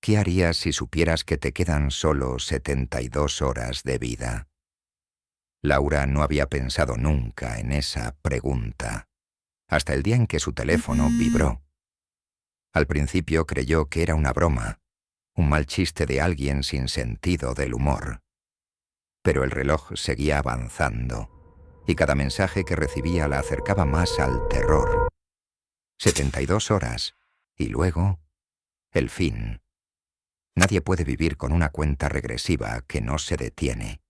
¿Qué harías si supieras que te quedan solo 72 horas de vida? Laura no había pensado nunca en esa pregunta, hasta el día en que su teléfono vibró. Al principio creyó que era una broma, un mal chiste de alguien sin sentido del humor. Pero el reloj seguía avanzando, y cada mensaje que recibía la acercaba más al terror. 72 horas, y luego, el fin. Nadie puede vivir con una cuenta regresiva que no se detiene.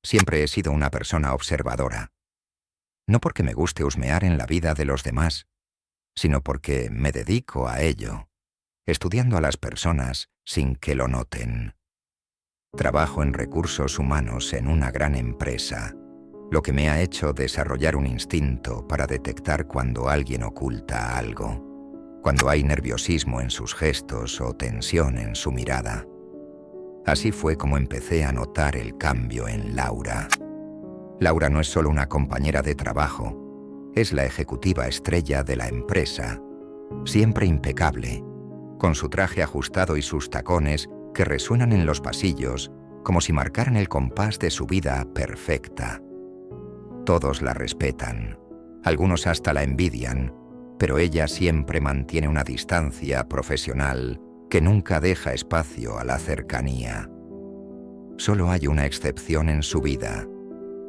Siempre he sido una persona observadora. No porque me guste husmear en la vida de los demás, sino porque me dedico a ello, estudiando a las personas sin que lo noten. Trabajo en recursos humanos en una gran empresa, lo que me ha hecho desarrollar un instinto para detectar cuando alguien oculta algo, cuando hay nerviosismo en sus gestos o tensión en su mirada. Así fue como empecé a notar el cambio en Laura. Laura no es solo una compañera de trabajo, es la ejecutiva estrella de la empresa, siempre impecable, con su traje ajustado y sus tacones que resuenan en los pasillos como si marcaran el compás de su vida perfecta. Todos la respetan, algunos hasta la envidian, pero ella siempre mantiene una distancia profesional que nunca deja espacio a la cercanía. Solo hay una excepción en su vida.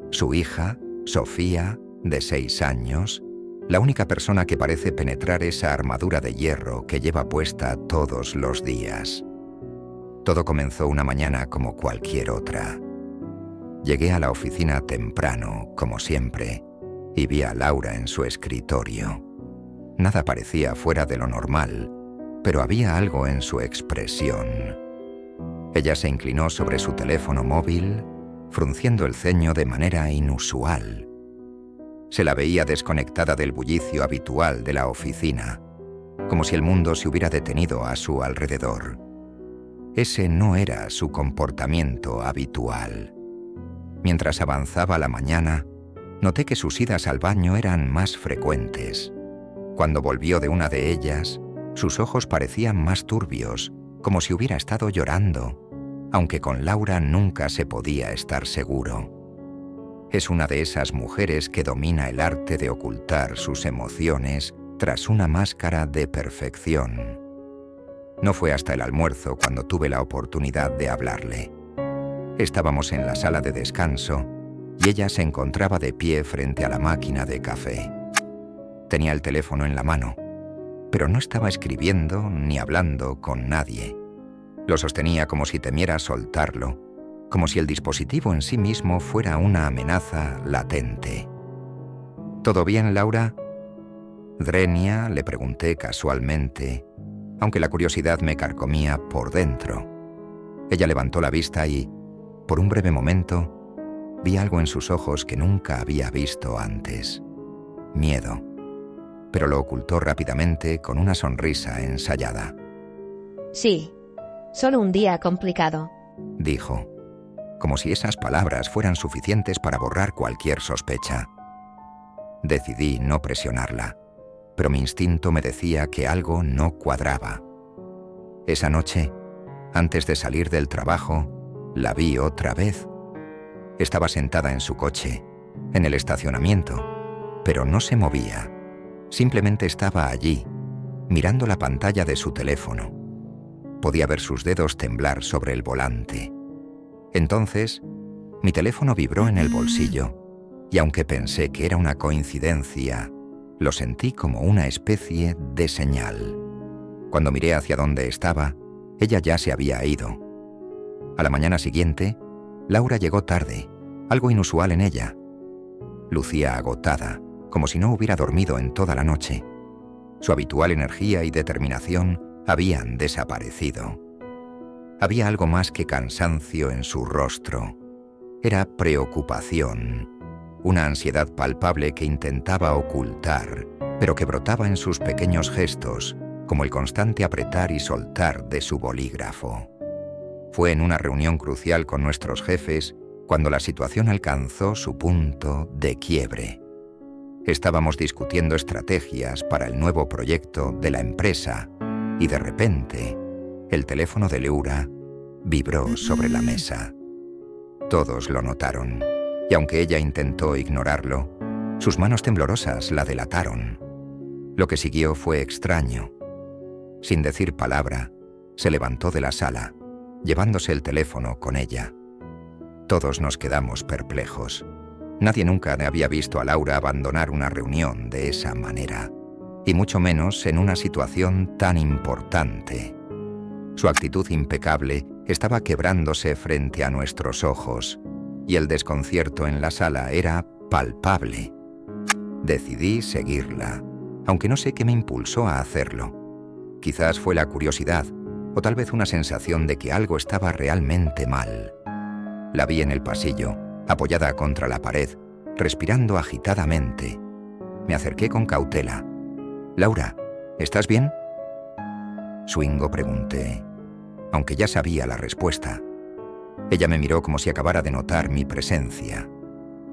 Su hija, Sofía, de 6 años, la única persona que parece penetrar esa armadura de hierro que lleva puesta todos los días. Todo comenzó una mañana como cualquier otra. Llegué a la oficina temprano, como siempre, y vi a Laura en su escritorio. Nada parecía fuera de lo normal, pero había algo en su expresión. Ella se inclinó sobre su teléfono móvil, frunciendo el ceño de manera inusual. Se la veía desconectada del bullicio habitual de la oficina, como si el mundo se hubiera detenido a su alrededor. Ese no era su comportamiento habitual. Mientras avanzaba la mañana, noté que sus idas al baño eran más frecuentes. Cuando volvió de una de ellas, sus ojos parecían más turbios, como si hubiera estado llorando, aunque con Laura nunca se podía estar seguro. Es una de esas mujeres que domina el arte de ocultar sus emociones tras una máscara de perfección. No fue hasta el almuerzo cuando tuve la oportunidad de hablarle. Estábamos en la sala de descanso y ella se encontraba de pie frente a la máquina de café. Tenía el teléfono en la mano, pero no estaba escribiendo ni hablando con nadie. Lo sostenía como si temiera soltarlo, como si el dispositivo en sí mismo fuera una amenaza latente. ¿Todo bien, Laura? Drenia, le pregunté casualmente, aunque la curiosidad me carcomía por dentro. Ella levantó la vista y, por un breve momento, vi algo en sus ojos que nunca había visto antes. Miedo. Pero lo ocultó rápidamente con una sonrisa ensayada. Sí, solo un día complicado, dijo, como si esas palabras fueran suficientes para borrar cualquier sospecha. Decidí no presionarla, pero mi instinto me decía que algo no cuadraba. Esa noche, antes de salir del trabajo, la vi otra vez. Estaba sentada en su coche, en el estacionamiento, pero no se movía. Simplemente estaba allí, mirando la pantalla de su teléfono. Podía ver sus dedos temblar sobre el volante. Entonces, mi teléfono vibró en el bolsillo, y aunque pensé que era una coincidencia, lo sentí como una especie de señal. Cuando miré hacia donde estaba, ella ya se había ido. A la mañana siguiente, Laura llegó tarde, algo inusual en ella. Lucía agotada, como si no hubiera dormido en toda la noche. Su habitual energía y determinación habían desaparecido. Había algo más que cansancio en su rostro. Era preocupación, una ansiedad palpable que intentaba ocultar, pero que brotaba en sus pequeños gestos, como el constante apretar y soltar de su bolígrafo. Fue en una reunión crucial con nuestros jefes cuando la situación alcanzó su punto de quiebre. Estábamos discutiendo estrategias para el nuevo proyecto de la empresa y de repente, El teléfono de Laura vibró sobre la mesa. Todos lo notaron, y aunque ella intentó ignorarlo, sus manos temblorosas la delataron. Lo que siguió fue extraño. Sin decir palabra, se levantó de la sala, llevándose el teléfono con ella. Todos nos quedamos perplejos. Nadie nunca había visto a Laura abandonar una reunión de esa manera, y mucho menos en una situación tan importante. Su actitud impecable estaba quebrándose frente a nuestros ojos, y el desconcierto en la sala era palpable. Decidí seguirla, aunque no sé qué me impulsó a hacerlo. Quizás fue la curiosidad, o tal vez una sensación de que algo estaba realmente mal. La vi en el pasillo, apoyada contra la pared, respirando agitadamente. Me acerqué con cautela. «Laura, ¿estás bien?». «Swingo», pregunté, aunque ya sabía la respuesta. Ella me miró como si acabara de notar mi presencia.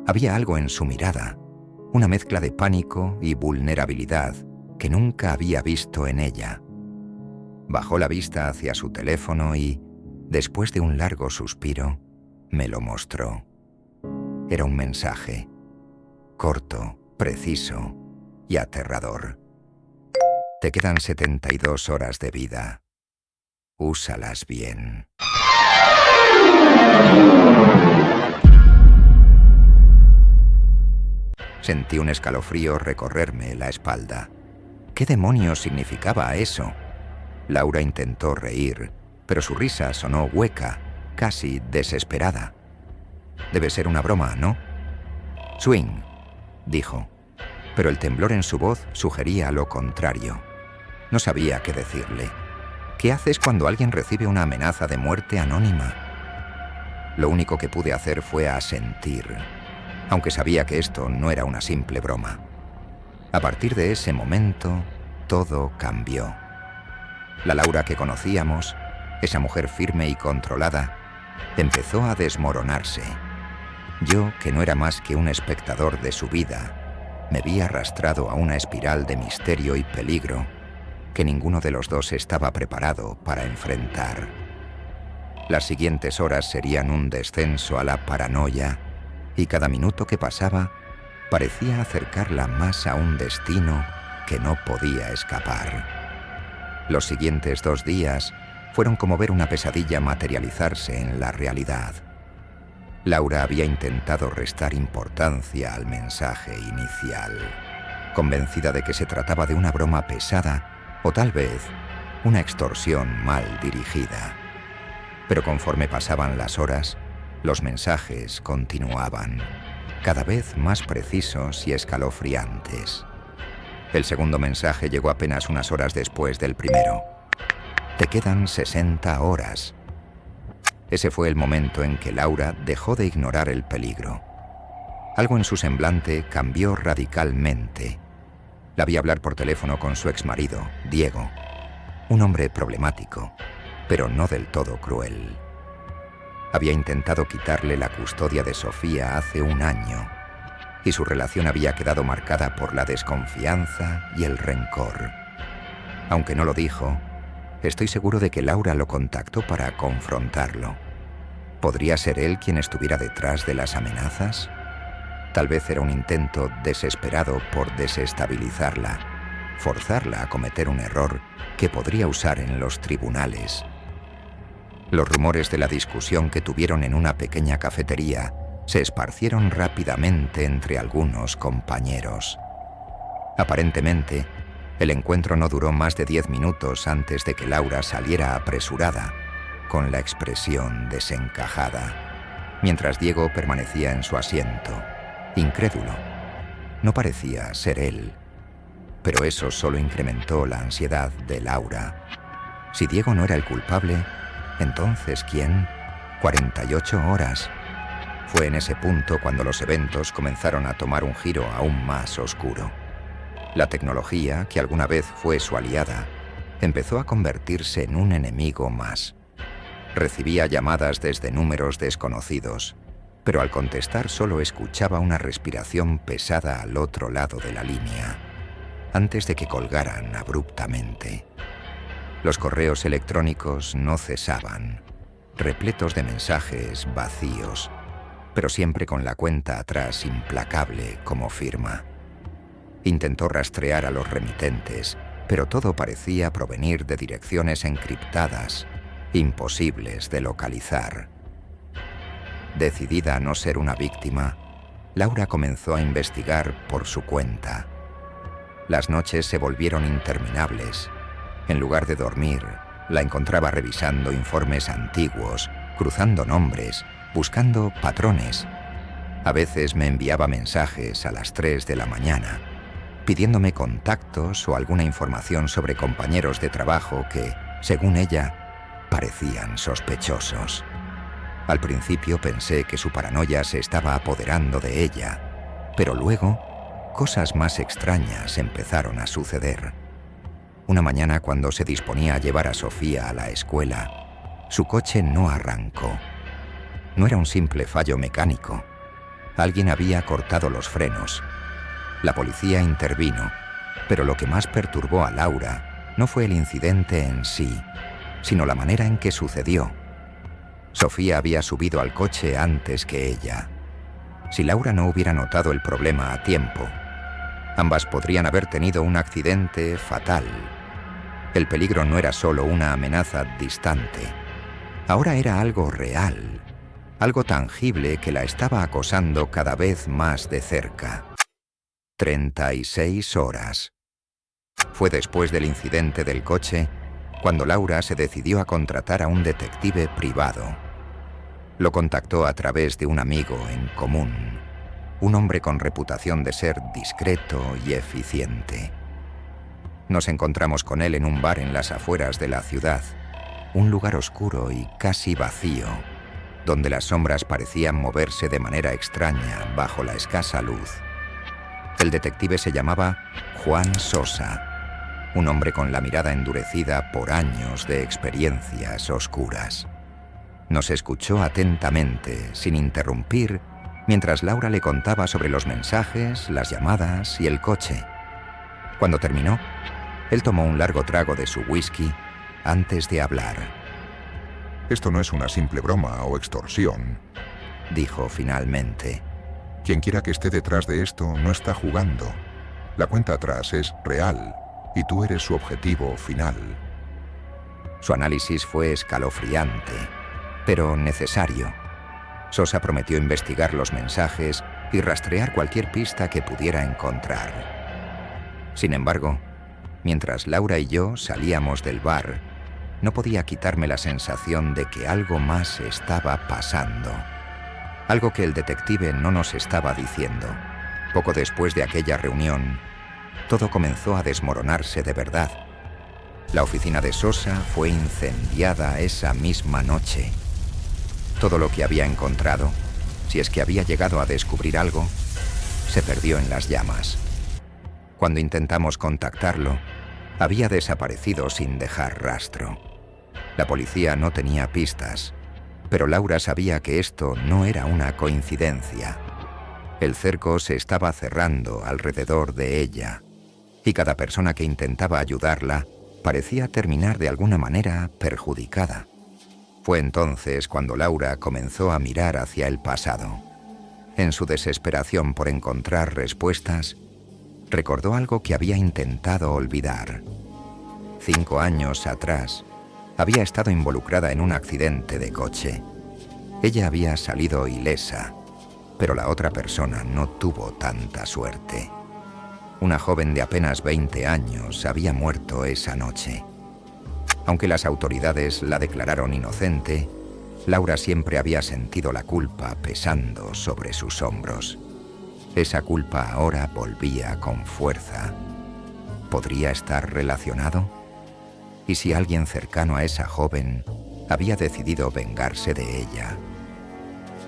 Había algo en su mirada, una mezcla de pánico y vulnerabilidad que nunca había visto en ella. Bajó la vista hacia su teléfono y, después de un largo suspiro, me lo mostró. Era un mensaje, corto, preciso y aterrador. «Te quedan 72 horas de vida. Úsalas bien». Sentí un escalofrío recorrerme la espalda. ¿Qué demonios significaba eso? Laura intentó reír, pero su risa sonó hueca, casi desesperada. «Debe ser una broma, ¿no?». «Swing», dijo, pero el temblor en su voz sugería lo contrario. No sabía qué decirle. ¿Qué haces cuando alguien recibe una amenaza de muerte anónima? Lo único que pude hacer fue asentir, aunque sabía que esto no era una simple broma. A partir de ese momento, todo cambió. La Laura que conocíamos, esa mujer firme y controlada, empezó a desmoronarse. Yo, que no era más que un espectador de su vida, me vi arrastrado a una espiral de misterio y peligro que ninguno de los dos estaba preparado para enfrentar. Las siguientes horas serían un descenso a la paranoia, y cada minuto que pasaba parecía acercarla más a un destino que no podía escapar. Los siguientes 2 días fueron como ver una pesadilla materializarse en la realidad. Laura había intentado restar importancia al mensaje inicial, convencida de que se trataba de una broma pesada o tal vez una extorsión mal dirigida. Pero conforme pasaban las horas, los mensajes continuaban, cada vez más precisos y escalofriantes. El segundo mensaje llegó apenas unas horas después del primero. «Te quedan 60 horas». Ese fue el momento en que Laura dejó de ignorar el peligro. Algo en su semblante cambió radicalmente. La vi hablar por teléfono con su exmarido, Diego, un hombre problemático, pero no del todo cruel. Había intentado quitarle la custodia de Sofía hace 1 año, y su relación había quedado marcada por la desconfianza y el rencor. Aunque no lo dijo, estoy seguro de que Laura lo contactó para confrontarlo. ¿Podría ser él quien estuviera detrás de las amenazas? Tal vez era un intento desesperado por desestabilizarla, forzarla a cometer un error que podría usar en los tribunales. Los rumores de la discusión que tuvieron en una pequeña cafetería se esparcieron rápidamente entre algunos compañeros. Aparentemente, el encuentro no duró más de 10 minutos antes de que Laura saliera apresurada, con la expresión desencajada, mientras Diego permanecía en su asiento, incrédulo. No parecía ser él, pero eso solo incrementó la ansiedad de Laura. Si Diego no era el culpable, entonces ¿quién? 48 horas. Fue en ese punto cuando los eventos comenzaron a tomar un giro aún más oscuro. La tecnología, que alguna vez fue su aliada, empezó a convertirse en un enemigo más. Recibía llamadas desde números desconocidos, pero al contestar solo escuchaba una respiración pesada al otro lado de la línea, antes de que colgaran abruptamente. Los correos electrónicos no cesaban, repletos de mensajes vacíos, pero siempre con la cuenta atrás implacable como firma. Intentó rastrear a los remitentes, pero todo parecía provenir de direcciones encriptadas, imposibles de localizar. Decidida a no ser una víctima, Laura comenzó a investigar por su cuenta. Las noches se volvieron interminables. En lugar de dormir, la encontraba revisando informes antiguos, cruzando nombres, buscando patrones. A veces me enviaba mensajes a las 3 de la mañana, pidiéndome contactos o alguna información sobre compañeros de trabajo que, según ella, parecían sospechosos. Al principio pensé que su paranoia se estaba apoderando de ella, pero luego cosas más extrañas empezaron a suceder. Una mañana, cuando se disponía a llevar a Sofía a la escuela, su coche no arrancó. No era un simple fallo mecánico. Alguien había cortado los frenos. La policía intervino, pero lo que más perturbó a Laura no fue el incidente en sí, sino la manera en que sucedió. Sofía había subido al coche antes que ella. Si Laura no hubiera notado el problema a tiempo, ambas podrían haber tenido un accidente fatal. El peligro no era solo una amenaza distante. Ahora era algo real, algo tangible que la estaba acosando cada vez más de cerca. 36 horas. Fue después del incidente del coche cuando Laura se decidió a contratar a un detective privado. Lo contactó a través de un amigo en común, un hombre con reputación de ser discreto y eficiente. Nos encontramos con él en un bar en las afueras de la ciudad, un lugar oscuro y casi vacío, donde las sombras parecían moverse de manera extraña bajo la escasa luz. El detective se llamaba Juan Sosa, un hombre con la mirada endurecida por años de experiencias oscuras. Nos escuchó atentamente, sin interrumpir, mientras Laura le contaba sobre los mensajes, las llamadas y el coche. Cuando terminó, él tomó un largo trago de su whisky antes de hablar. Esto no es una simple broma o extorsión, dijo finalmente. Quien quiera que esté detrás de esto no está jugando. La cuenta atrás es real y tú eres su objetivo final. Su análisis fue escalofriante, pero necesario. Sosa prometió investigar los mensajes y rastrear cualquier pista que pudiera encontrar. Sin embargo, mientras Laura y yo salíamos del bar, no podía quitarme la sensación de que algo más estaba pasando. Algo que el detective no nos estaba diciendo. Poco después de aquella reunión, todo comenzó a desmoronarse de verdad. La oficina de Sosa fue incendiada esa misma noche. Todo lo que había encontrado, si es que había llegado a descubrir algo, se perdió en las llamas. Cuando intentamos contactarlo, había desaparecido sin dejar rastro. La policía no tenía pistas, pero Laura sabía que esto no era una coincidencia. El cerco se estaba cerrando alrededor de ella, y cada persona que intentaba ayudarla parecía terminar de alguna manera perjudicada. Fue entonces cuando Laura comenzó a mirar hacia el pasado. En su desesperación por encontrar respuestas, recordó algo que había intentado olvidar. 5 años atrás, había estado involucrada en un accidente de coche. Ella había salido ilesa, pero la otra persona no tuvo tanta suerte. Una joven de apenas 20 años había muerto esa noche. Aunque las autoridades la declararon inocente, Laura siempre había sentido la culpa pesando sobre sus hombros. Esa culpa ahora volvía con fuerza. ¿Podría estar relacionado? ¿Y si alguien cercano a esa joven había decidido vengarse de ella?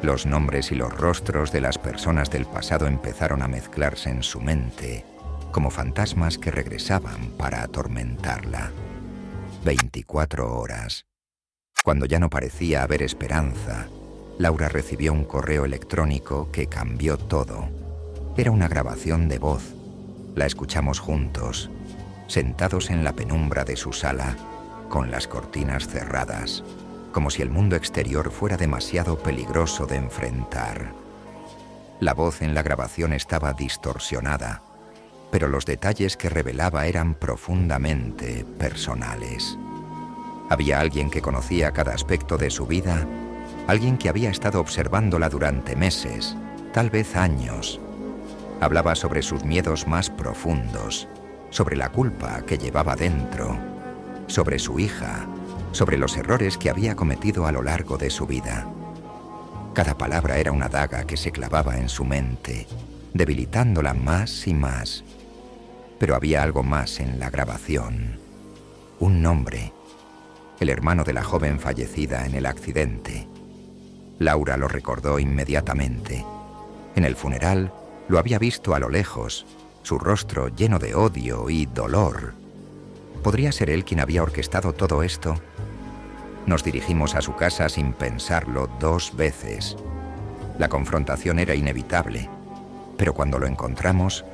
Los nombres y los rostros de las personas del pasado empezaron a mezclarse en su mente, como fantasmas que regresaban para atormentarla. 24 horas. Cuando ya no parecía haber esperanza, Laura recibió un correo electrónico que cambió todo. Era una grabación de voz. La escuchamos juntos, sentados en la penumbra de su sala, con las cortinas cerradas, como si el mundo exterior fuera demasiado peligroso de enfrentar. La voz en la grabación estaba distorsionada, pero los detalles que revelaba eran profundamente personales. Había alguien que conocía cada aspecto de su vida, alguien que había estado observándola durante meses, tal vez años. Hablaba sobre sus miedos más profundos, sobre la culpa que llevaba dentro, sobre su hija, sobre los errores que había cometido a lo largo de su vida. Cada palabra era una daga que se clavaba en su mente, debilitándola más y más. Pero había algo más en la grabación. Un nombre. El hermano de la joven fallecida en el accidente. Laura lo recordó inmediatamente. En el funeral lo había visto a lo lejos, su rostro lleno de odio y dolor. ¿Podría ser él quien había orquestado todo esto? Nos dirigimos a su casa sin pensarlo 2 veces. La confrontación era inevitable, pero cuando lo encontramos,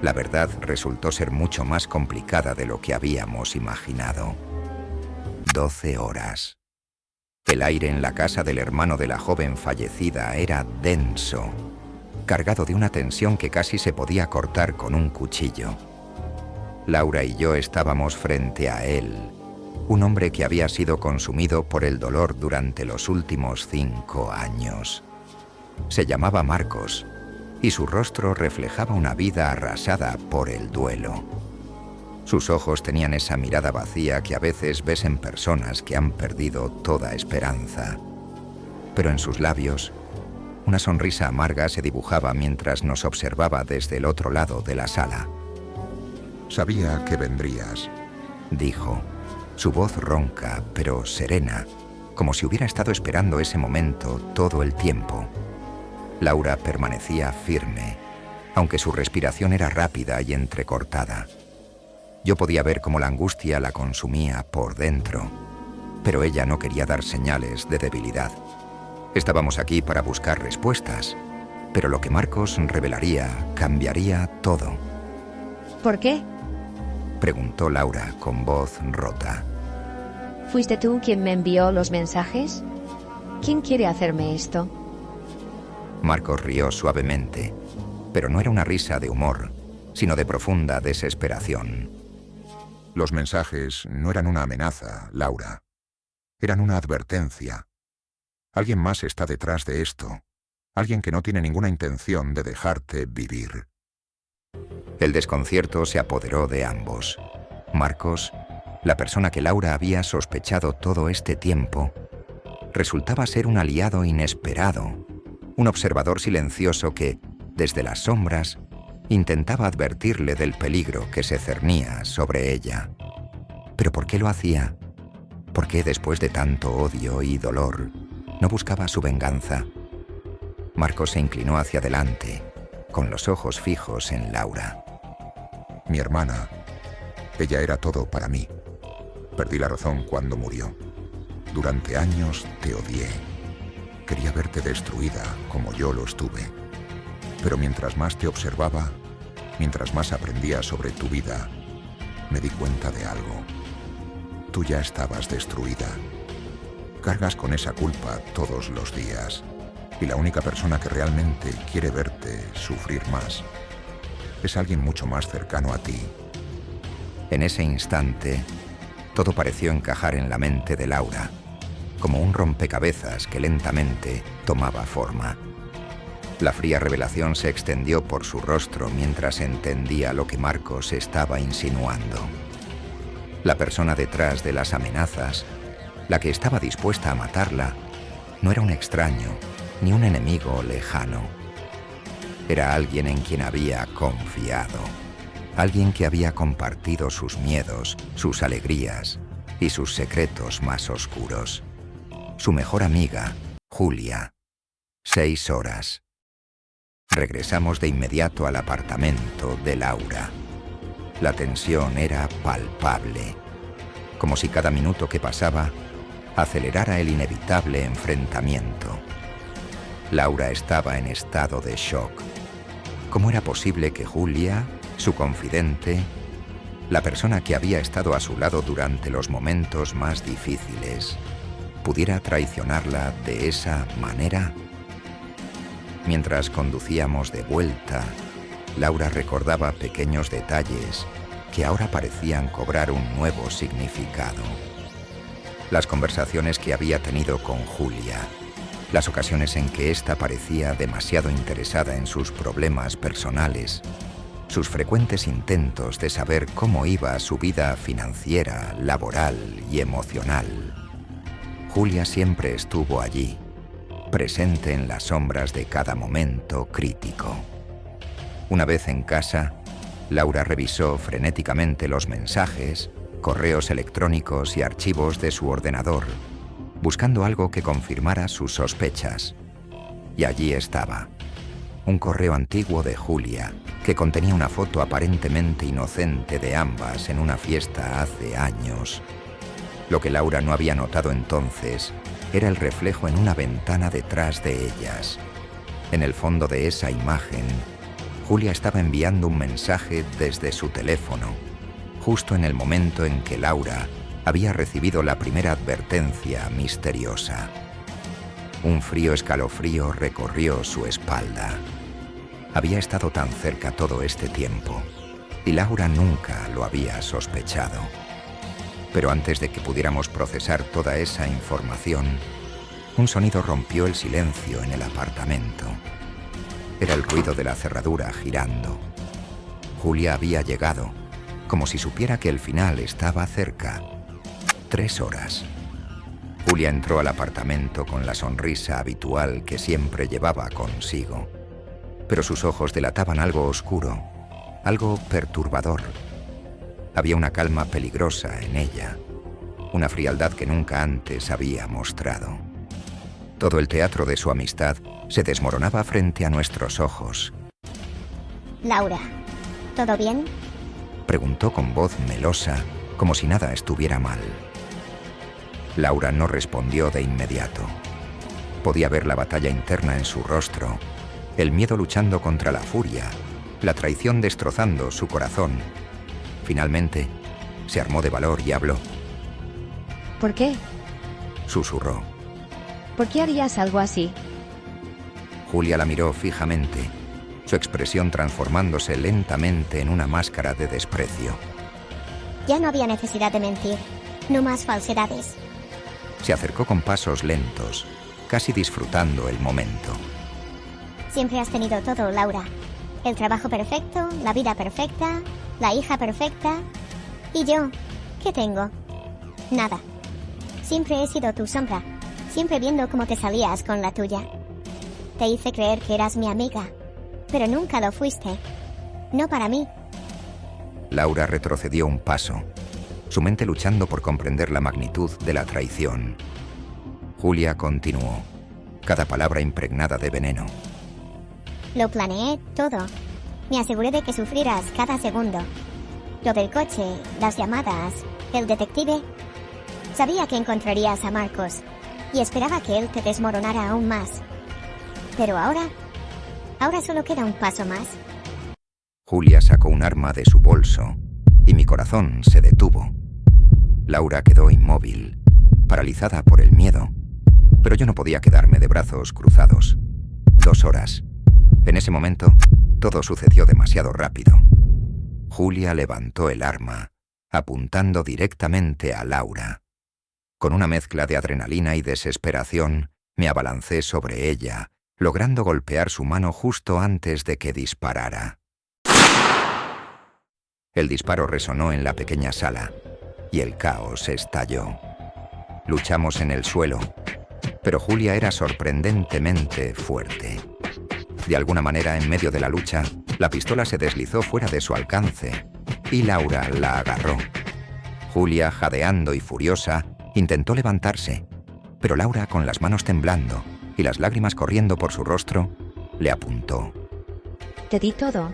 la verdad resultó ser mucho más complicada de lo que habíamos imaginado. 12 horas. El aire en la casa del hermano de la joven fallecida era denso, cargado de una tensión que casi se podía cortar con un cuchillo. Laura y yo estábamos frente a él, un hombre que había sido consumido por el dolor durante los últimos 5 años. Se llamaba Marcos, y su rostro reflejaba una vida arrasada por el duelo. Sus ojos tenían esa mirada vacía que a veces ves en personas que han perdido toda esperanza. Pero en sus labios, una sonrisa amarga se dibujaba mientras nos observaba desde el otro lado de la sala. Sabía que vendrías, dijo, su voz ronca pero serena, como si hubiera estado esperando ese momento todo el tiempo. Laura permanecía firme, aunque su respiración era rápida y entrecortada. Yo podía ver cómo la angustia la consumía por dentro, pero ella no quería dar señales de debilidad. Estábamos aquí para buscar respuestas, pero lo que Marcos revelaría cambiaría todo. ¿Por qué? Preguntó Laura con voz rota. ¿Fuiste tú quien me envió los mensajes? ¿Quién quiere hacerme esto? Marcos rió suavemente, pero no era una risa de humor, sino de profunda desesperación. Los mensajes no eran una amenaza, Laura. Eran una advertencia. Alguien más está detrás de esto. Alguien que no tiene ninguna intención de dejarte vivir. El desconcierto se apoderó de ambos. Marcos, la persona que Laura había sospechado todo este tiempo, resultaba ser un aliado inesperado, un observador silencioso que, desde las sombras, intentaba advertirle del peligro que se cernía sobre ella. ¿Pero por qué lo hacía? ¿Por qué, después de tanto odio y dolor, no buscaba su venganza? Marcos se inclinó hacia adelante, con los ojos fijos en Laura. Mi hermana, ella era todo para mí. Perdí la razón cuando murió. Durante años te odié. Quería verte destruida como yo lo estuve. Pero mientras más te observaba, mientras más aprendía sobre tu vida, me di cuenta de algo. Tú ya estabas destruida. Cargas con esa culpa todos los días. Y la única persona que realmente quiere verte sufrir más es alguien mucho más cercano a ti. En ese instante, todo pareció encajar en la mente de Laura, como un rompecabezas que lentamente tomaba forma. La fría revelación se extendió por su rostro mientras entendía lo que Marcos estaba insinuando. La persona detrás de las amenazas, la que estaba dispuesta a matarla, no era un extraño ni un enemigo lejano. Era alguien en quien había confiado, alguien que había compartido sus miedos, sus alegrías y sus secretos más oscuros. Su mejor amiga, Julia. 6 horas. Regresamos de inmediato al apartamento de Laura. La tensión era palpable, como si cada minuto que pasaba acelerara el inevitable enfrentamiento. Laura estaba en estado de shock. ¿Cómo era posible que Julia, su confidente, la persona que había estado a su lado durante los momentos más difíciles, pudiera traicionarla de esa manera? Mientras conducíamos de vuelta, Laura recordaba pequeños detalles que ahora parecían cobrar un nuevo significado. Las conversaciones que había tenido con Julia, las ocasiones en que ésta parecía demasiado interesada en sus problemas personales, sus frecuentes intentos de saber cómo iba su vida financiera, laboral y emocional. Julia siempre estuvo allí, presente en las sombras de cada momento crítico. Una vez en casa, Laura revisó frenéticamente los mensajes, correos electrónicos y archivos de su ordenador, buscando algo que confirmara sus sospechas. Y allí estaba, un correo antiguo de Julia que contenía una foto aparentemente inocente de ambas en una fiesta hace años. Lo que Laura no había notado entonces era el reflejo en una ventana detrás de ellas. En el fondo de esa imagen, Julia estaba enviando un mensaje desde su teléfono, justo en el momento en que Laura había recibido la primera advertencia misteriosa. Un frío escalofrío recorrió su espalda. Había estado tan cerca todo este tiempo, y Laura nunca lo había sospechado. Pero antes de que pudiéramos procesar toda esa información, un sonido rompió el silencio en el apartamento. Era el ruido de la cerradura girando. Julia había llegado, como si supiera que el final estaba cerca. 3 horas. Julia entró al apartamento con la sonrisa habitual que siempre llevaba consigo, pero sus ojos delataban algo oscuro, algo perturbador. Había una calma peligrosa en ella, una frialdad que nunca antes había mostrado. Todo el teatro de su amistad se desmoronaba frente a nuestros ojos. Laura, ¿todo bien? Preguntó con voz melosa, como si nada estuviera mal. Laura no respondió de inmediato. Podía ver la batalla interna en su rostro, el miedo luchando contra la furia, la traición destrozando su corazón. Finalmente, se armó de valor y habló. ¿Por qué? Susurró. ¿Por qué harías algo así? Julia la miró fijamente, su expresión transformándose lentamente en una máscara de desprecio. Ya no había necesidad de mentir. No más falsedades. Se acercó con pasos lentos, casi disfrutando el momento. Siempre has tenido todo, Laura. El trabajo perfecto, la vida perfecta, la hija perfecta. ¿Y yo? ¿Qué tengo? Nada. Siempre he sido tu sombra, siempre viendo cómo te salías con la tuya. Te hice creer que eras mi amiga, pero nunca lo fuiste. No para mí. Laura retrocedió un paso, su mente luchando por comprender la magnitud de la traición. Julia continuó, cada palabra impregnada de veneno. Lo planeé todo. Me aseguré de que sufrieras cada segundo. Lo del coche, las llamadas, el detective. Sabía que encontrarías a Marcos y esperaba que él te desmoronara aún más. Pero ahora solo queda un paso más. Julia sacó un arma de su bolso y mi corazón se detuvo. Laura quedó inmóvil, paralizada por el miedo, pero yo no podía quedarme de brazos cruzados. 2 horas. En ese momento, todo sucedió demasiado rápido. Julia levantó el arma, apuntando directamente a Laura. Con una mezcla de adrenalina y desesperación, me abalancé sobre ella, logrando golpear su mano justo antes de que disparara. El disparo resonó en la pequeña sala, y el caos estalló. Luchamos en el suelo, pero Julia era sorprendentemente fuerte. De alguna manera, en medio de la lucha, la pistola se deslizó fuera de su alcance, y Laura la agarró. Julia, jadeando y furiosa, intentó levantarse, pero Laura, con las manos temblando y las lágrimas corriendo por su rostro, le apuntó. Te di todo.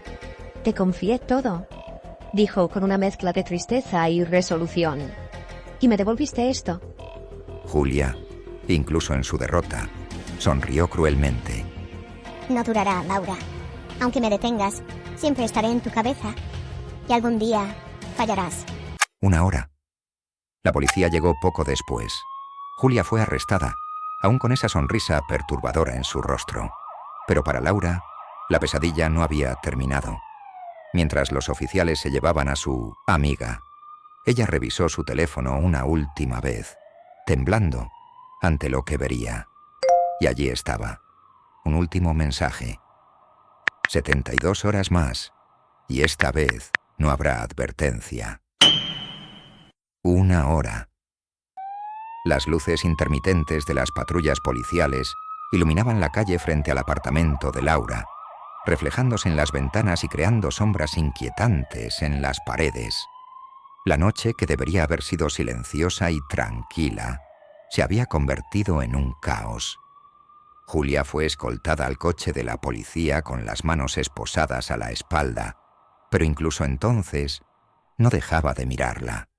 Te confié todo. Dijo con una mezcla de tristeza y resolución. ¿Y me devolviste esto? Julia, incluso en su derrota, sonrió cruelmente. No durará, Laura. Aunque me detengas, siempre estaré en tu cabeza. Y algún día fallarás. 1 hora. La policía llegó poco después. Julia fue arrestada, aún con esa sonrisa perturbadora en su rostro. Pero para Laura, la pesadilla no había terminado. Mientras los oficiales se llevaban a su amiga, ella revisó su teléfono una última vez, temblando ante lo que vería. Y allí estaba, un último mensaje. 72 horas más, y esta vez no habrá advertencia. 1 hora. Las luces intermitentes de las patrullas policiales iluminaban la calle frente al apartamento de Laura, reflejándose en las ventanas y creando sombras inquietantes en las paredes. La noche, que debería haber sido silenciosa y tranquila, se había convertido en un caos. Julia fue escoltada al coche de la policía con las manos esposadas a la espalda, pero incluso entonces no dejaba de mirarla.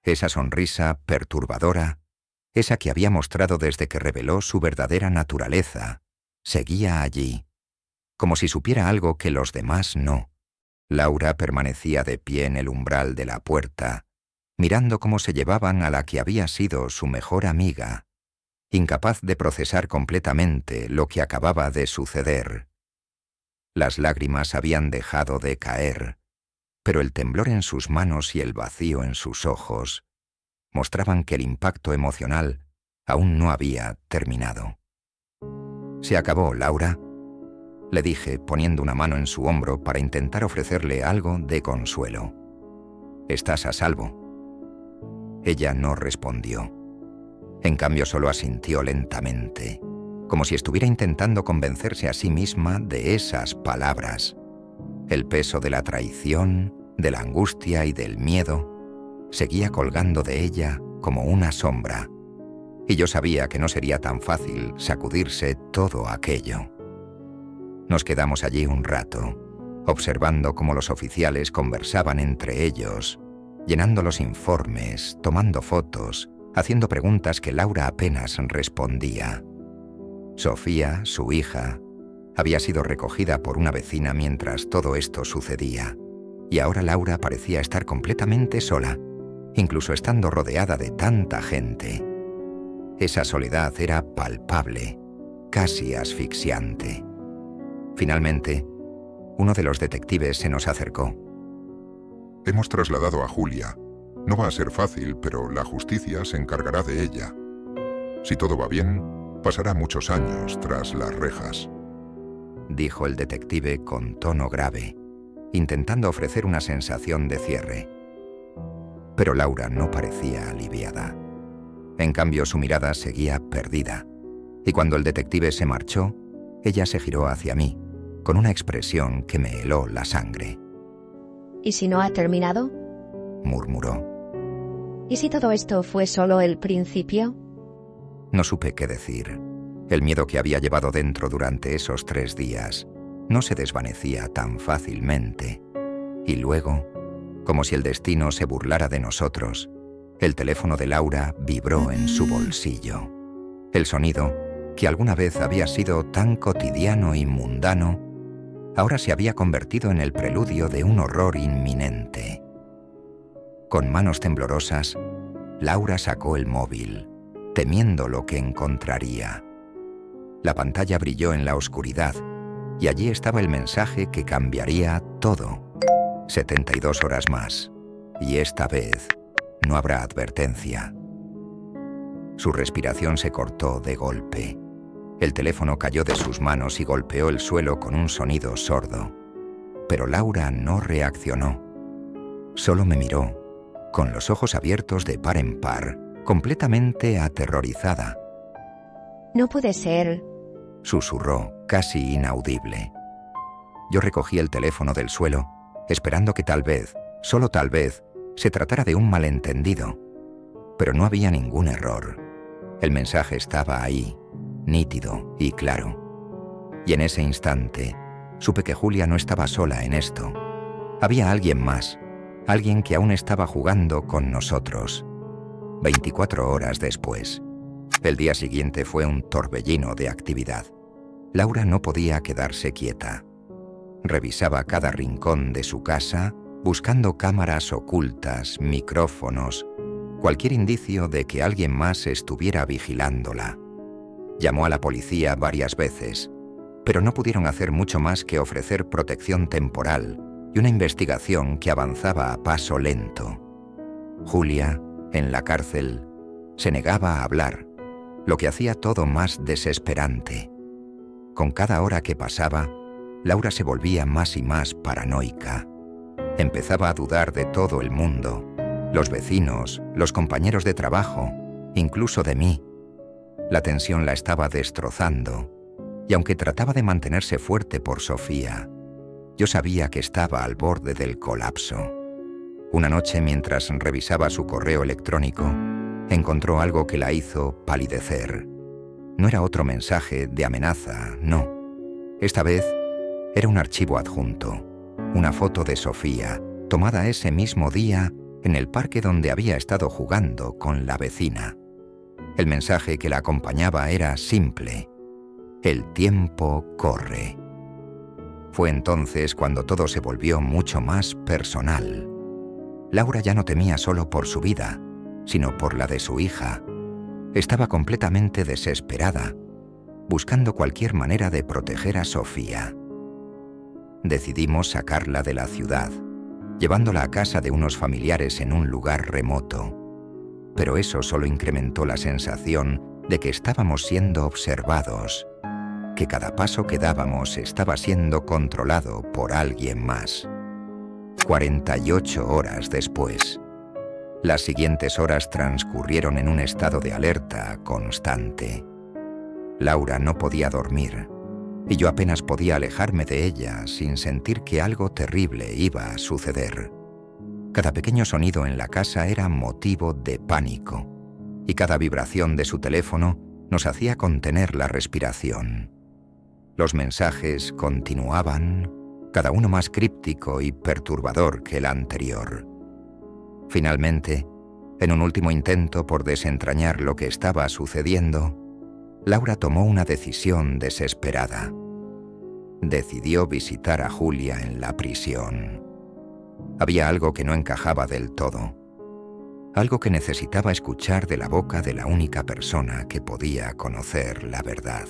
Esa sonrisa perturbadora, esa que había mostrado desde que reveló su verdadera naturaleza, seguía allí, como si supiera algo que los demás no. Laura permanecía de pie en el umbral de la puerta, mirando cómo se llevaban a la que había sido su mejor amiga, incapaz de procesar completamente lo que acababa de suceder. Las lágrimas habían dejado de caer, pero el temblor en sus manos y el vacío en sus ojos mostraban que el impacto emocional aún no había terminado. «Se acabó, Laura», le dije, poniendo una mano en su hombro para intentar ofrecerle algo de consuelo. «Estás a salvo». Ella no respondió. En cambio, solo asintió lentamente, como si estuviera intentando convencerse a sí misma de esas palabras. El peso de la traición, de la angustia y del miedo seguía colgando de ella como una sombra, y yo sabía que no sería tan fácil sacudirse todo aquello. Nos quedamos allí un rato, observando cómo los oficiales conversaban entre ellos, llenando los informes, tomando fotos, haciendo preguntas que Laura apenas respondía. Sofía, su hija, había sido recogida por una vecina mientras todo esto sucedía, y ahora Laura parecía estar completamente sola, incluso estando rodeada de tanta gente. Esa soledad era palpable, casi asfixiante. Finalmente, uno de los detectives se nos acercó. Hemos trasladado a Julia. No va a ser fácil, pero la justicia se encargará de ella. Si todo va bien, pasará muchos años tras las rejas, dijo el detective con tono grave, intentando ofrecer una sensación de cierre. Pero Laura no parecía aliviada. En cambio, su mirada seguía perdida, y cuando el detective se marchó, ella se giró hacia mí, con una expresión que me heló la sangre. ¿Y si no ha terminado?, murmuró. ¿Y si todo esto fue solo el principio? No supe qué decir. El miedo que había llevado dentro durante esos 3 días no se desvanecía tan fácilmente. Y luego, como si el destino se burlara de nosotros, el teléfono de Laura vibró en su bolsillo. El sonido, que alguna vez había sido tan cotidiano y mundano, ahora se había convertido en el preludio de un horror inminente. Con manos temblorosas, Laura sacó el móvil, temiendo lo que encontraría. La pantalla brilló en la oscuridad, y allí estaba el mensaje que cambiaría todo. 72 horas más, y esta vez no habrá advertencia. Su respiración se cortó de golpe. El teléfono cayó de sus manos y golpeó el suelo con un sonido sordo. Pero Laura no reaccionó. Solo me miró, con los ojos abiertos de par en par, completamente aterrorizada. No puede ser, susurró, casi inaudible. Yo recogí el teléfono del suelo, esperando que tal vez, solo tal vez, se tratara de un malentendido. Pero no había ningún error. El mensaje estaba ahí, nítido y claro. Y en ese instante, supe que Julia no estaba sola en esto. Había alguien más, alguien que aún estaba jugando con nosotros. 24 horas después. El día siguiente fue un torbellino de actividad. Laura no podía quedarse quieta. Revisaba cada rincón de su casa, buscando cámaras ocultas, micrófonos, cualquier indicio de que alguien más estuviera vigilándola. Llamó a la policía varias veces, pero no pudieron hacer mucho más que ofrecer protección temporal y una investigación que avanzaba a paso lento. Julia, en la cárcel, se negaba a hablar, lo que hacía todo más desesperante. Con cada hora que pasaba, Laura se volvía más y más paranoica. Empezaba a dudar de todo el mundo, los vecinos, los compañeros de trabajo, incluso de mí. La tensión la estaba destrozando, y aunque trataba de mantenerse fuerte por Sofía, yo sabía que estaba al borde del colapso. Una noche, mientras revisaba su correo electrónico, encontró algo que la hizo palidecer. No era otro mensaje de amenaza, no. Esta vez era un archivo adjunto, una foto de Sofía, tomada ese mismo día en el parque donde había estado jugando con la vecina. El mensaje que la acompañaba era simple: el tiempo corre. Fue entonces cuando todo se volvió mucho más personal. Laura ya no temía solo por su vida, sino por la de su hija. Estaba completamente desesperada, buscando cualquier manera de proteger a Sofía. Decidimos sacarla de la ciudad, llevándola a casa de unos familiares en un lugar remoto. Pero eso solo incrementó la sensación de que estábamos siendo observados, que cada paso que dábamos estaba siendo controlado por alguien más. 48 horas después. Las siguientes horas transcurrieron en un estado de alerta constante. Laura no podía dormir, y yo apenas podía alejarme de ella sin sentir que algo terrible iba a suceder. Cada pequeño sonido en la casa era motivo de pánico, y cada vibración de su teléfono nos hacía contener la respiración. Los mensajes continuaban, cada uno más críptico y perturbador que el anterior. Finalmente, en un último intento por desentrañar lo que estaba sucediendo, Laura tomó una decisión desesperada. Decidió visitar a Julia en la prisión. Había algo que no encajaba del todo, algo que necesitaba escuchar de la boca de la única persona que podía conocer la verdad.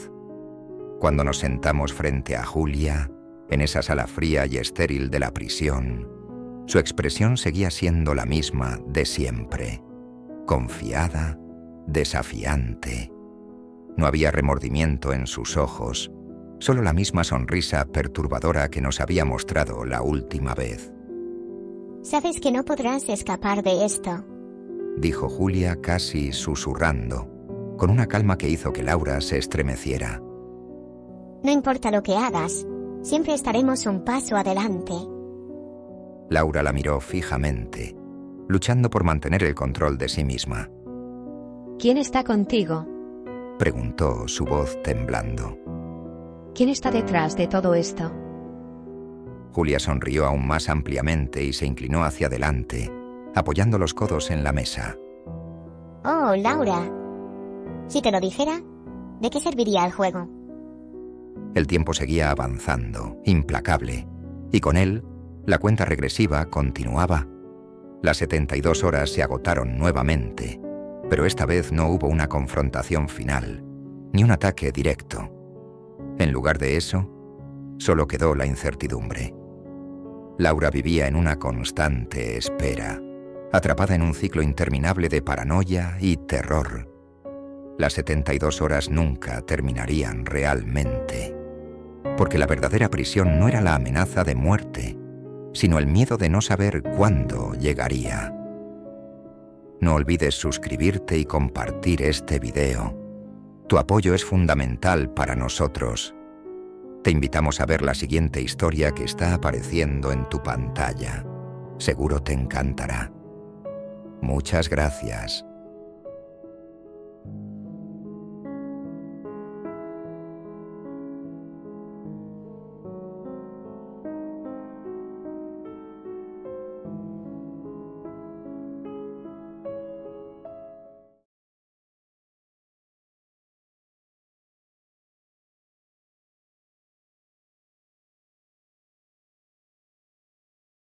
Cuando nos sentamos frente a Julia, en esa sala fría y estéril de la prisión, su expresión seguía siendo la misma de siempre, confiada, desafiante. No había remordimiento en sus ojos, solo la misma sonrisa perturbadora que nos había mostrado la última vez. Sabes que no podrás escapar de esto, dijo Julia casi susurrando, con una calma que hizo que Laura se estremeciera. No importa lo que hagas, siempre estaremos un paso adelante. Laura la miró fijamente, luchando por mantener el control de sí misma. ¿Quién está contigo? Preguntó, su voz temblando. ¿Quién está detrás de todo esto? Julia sonrió aún más ampliamente y se inclinó hacia adelante, apoyando los codos en la mesa. Oh, Laura. Si te lo dijera, ¿de qué serviría el juego? El tiempo seguía avanzando, implacable, y con él, la cuenta regresiva continuaba. Las 72 horas se agotaron nuevamente, pero esta vez no hubo una confrontación final, ni un ataque directo. En lugar de eso, solo quedó la incertidumbre. Laura vivía en una constante espera, atrapada en un ciclo interminable de paranoia y terror. Las 72 horas nunca terminarían realmente, porque la verdadera prisión no era la amenaza de muerte, sino el miedo de no saber cuándo llegaría. No olvides suscribirte y compartir este video. Tu apoyo es fundamental para nosotros. Te invitamos a ver la siguiente historia que está apareciendo en tu pantalla. Seguro te encantará. Muchas gracias.